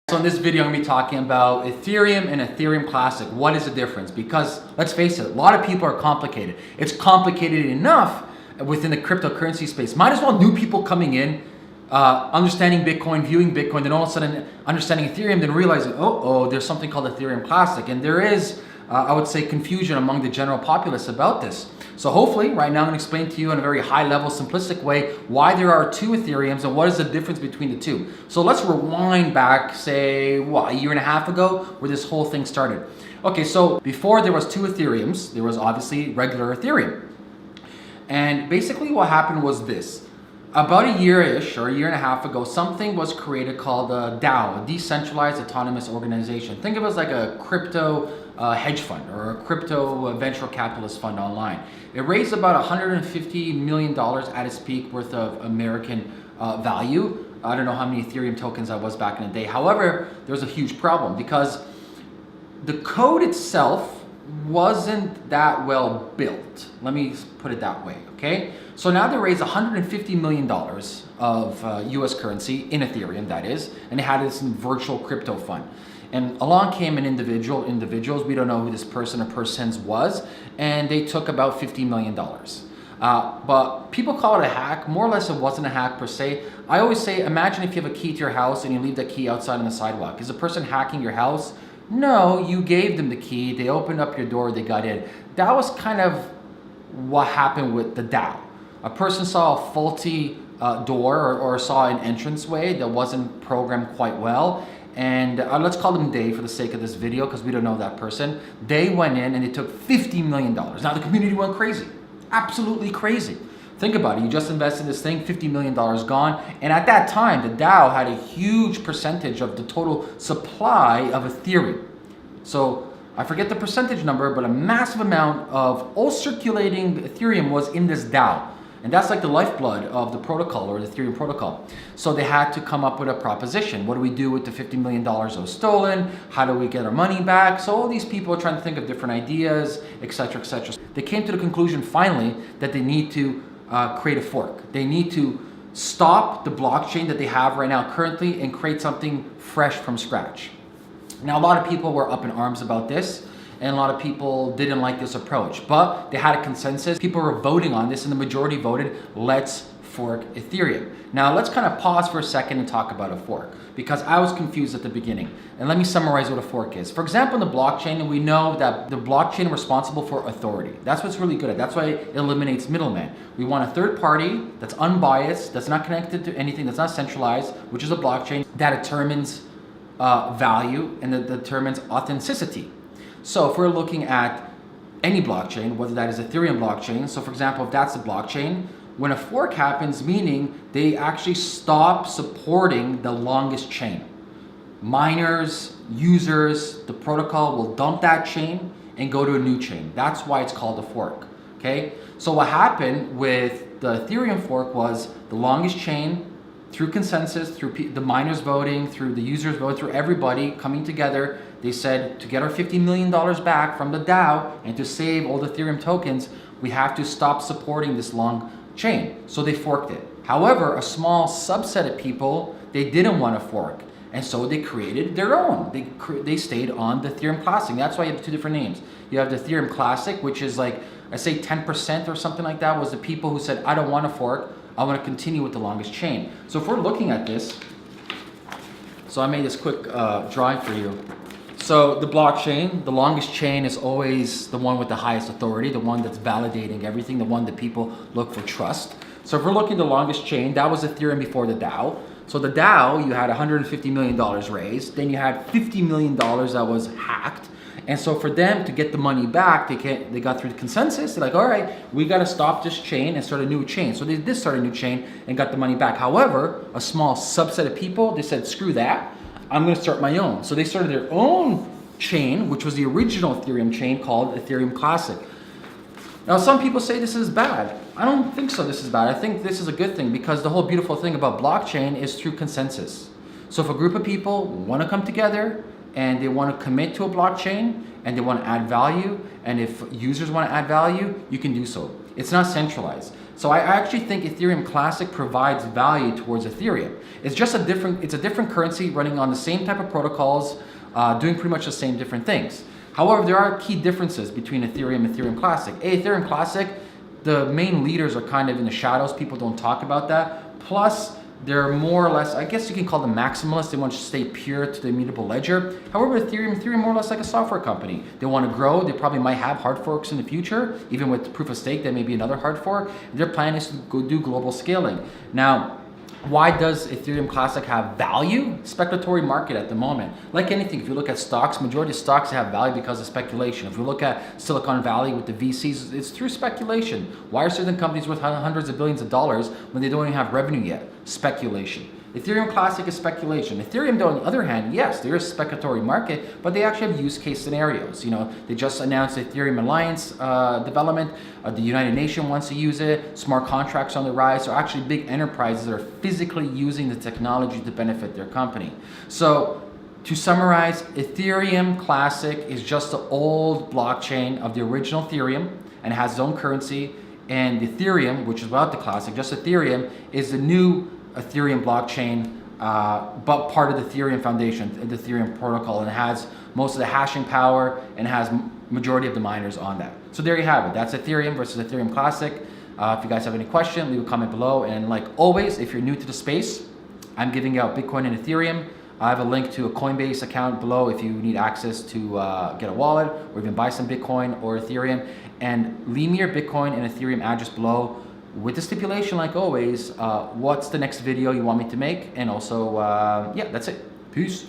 So in this video, I'm going to be talking about Ethereum and Ethereum Classic. What is the difference? Because let's face it, a lot of people are complicated. It's complicated enough within the cryptocurrency space. Might as well new people coming in, understanding Bitcoin, viewing Bitcoin, then all of a sudden understanding Ethereum, then realizing, there's something called Ethereum Classic. And there is, I would say, confusion among the general populace about this. So hopefully, right now I'm going to explain to you in a very high level, simplistic way, why there are two Ethereums and what is the difference between the two. So let's rewind back, say, a year and a half ago, where this whole thing started. Okay, so before there was two Ethereums, there was obviously regular Ethereum. And basically what happened was this. About a year-ish or a year and a half ago, something was created called a DAO, a Decentralized Autonomous Organization. Think of it as like a crypto hedge fund or a crypto venture capitalist fund online. It raised about $150 million at its peak worth of American value. I don't know how many Ethereum tokens that was back in the day. However, there was a huge problem because the code itself wasn't that well built. Let me put it that way, okay? So now they raised $150 million of US currency in Ethereum, that is, and they had this virtual crypto fund. And along came an individuals, we don't know who this person or persons was, and they took about $50 million. But people call it a hack. More or less it wasn't a hack per se. I always say, imagine if you have a key to your house and you leave that key outside on the sidewalk. Is the person hacking your house? No, you gave them the key, they opened up your door, they got in. That was kind of what happened with the DAO. A person saw a faulty door or saw an entranceway that wasn't programmed quite well. And let's call them Dave for the sake of this video because we don't know that person. They went in and they took $50 million. Now the community went crazy, absolutely crazy. Think about it, you just invested in this thing, $50 million gone. And at that time, the DAO had a huge percentage of the total supply of Ethereum. So I forget the percentage number, but a massive amount of all circulating Ethereum was in this DAO. And that's like the lifeblood of the protocol or the Ethereum protocol. So they had to come up with a proposition. What do we do with the $50 million that was stolen? How do we get our money back? So all these people are trying to think of different ideas, etc., etc. They came to the conclusion finally that they need to create a fork. They need to stop the blockchain that they have right now currently and create something fresh from scratch. Now a lot of people were up in arms about this and a lot of people didn't like this approach, but they had a consensus. People were voting on this and the majority voted, let's fork Ethereum. Now let's kind of pause for a second and talk about a fork because I was confused at the beginning. And let me summarize what a fork is. For example, in the blockchain, we know that the blockchain is responsible for authority. That's what's really good at. That's why it eliminates middlemen. We want a third party that's unbiased, that's not connected to anything, that's not centralized, which is a blockchain that determines value and that determines authenticity. So if we're looking at any blockchain, whether that is Ethereum blockchain, so for example, if that's the blockchain, when a fork happens, meaning they actually stop supporting the longest chain. Miners, users, the protocol will dump that chain and go to a new chain. That's why it's called a fork, okay? So what happened with the Ethereum fork was the longest chain through consensus, through the miners voting, through the users voting, through everybody coming together, they said to get our $50 million back from the DAO and to save all the Ethereum tokens, we have to stop supporting this long chain. So they forked it. However, a small subset of people, they didn't want to fork. And so they created their own. They stayed on the Ethereum Classic. That's why you have two different names. You have the Ethereum Classic, which is like, I say 10% or something like that was the people who said, I don't want to fork. I want to continue with the longest chain. So if we're looking at this, so I made this quick drawing for you. So the blockchain, the longest chain is always the one with the highest authority, the one that's validating everything, the one that people look for trust. So if we're looking at the longest chain, that was Ethereum before the DAO. So the DAO, you had $150 million raised, then you had $50 million that was hacked. And so for them to get the money back, they got through the consensus. They're like, all right, we got to stop this chain and start a new chain. So they did start a new chain and got the money back. However, a small subset of people, they said, screw that. I'm going to start my own. So they started their own chain, which was the original Ethereum chain called Ethereum Classic. Now, some people say this is bad. I don't think so this is bad. I think this is a good thing because the whole beautiful thing about blockchain is through consensus. So if a group of people want to come together and they want to commit to a blockchain and they want to add value, and if users want to add value, you can do so. It's not centralized. So I actually think Ethereum Classic provides value towards Ethereum. It's a different currency running on the same type of protocols, doing pretty much the same different things. However, there are key differences between Ethereum and Ethereum Classic. Ethereum Classic, the main leaders are kind of in the shadows. People don't talk about that. Plus, they're more or less, I guess you can call them maximalists. They want to stay pure to the immutable ledger. However, Ethereum more or less like a software company. They want to grow. They probably might have hard forks in the future. Even with proof of stake, there may be another hard fork. Their plan is to go do global scaling. Now, why does Ethereum Classic have value? Speculatory market at the moment. Like anything, if you look at stocks, majority of stocks have value because of speculation. If you look at Silicon Valley with the VCs, it's through speculation. Why are certain companies worth hundreds of billions of dollars when they don't even have revenue yet? Speculation. Ethereum Classic is speculation. Ethereum, though, on the other hand, yes, there is a speculatory market, but they actually have use case scenarios. You know, they just announced the Ethereum Alliance development. The United Nations wants to use it. Smart contracts on the rise. So actually big enterprises that are physically using the technology to benefit their company. So to summarize, Ethereum Classic is just the old blockchain of the original Ethereum and has its own currency. And Ethereum, which is without the Classic, just Ethereum, is the new Ethereum blockchain, but part of the Ethereum Foundation, the Ethereum protocol, and it has most of the hashing power and has majority of the miners on that. So there you have it. That's Ethereum versus Ethereum Classic. If you guys have any question, leave a comment below. And like always, if you're new to the space, I'm giving out Bitcoin and Ethereum. I have a link to a Coinbase account below if you need access to get a wallet or even buy some Bitcoin or Ethereum. And leave me your Bitcoin and Ethereum address below, with the stipulation, like always, what's the next video you want me to make, and also, yeah, that's it. Peace.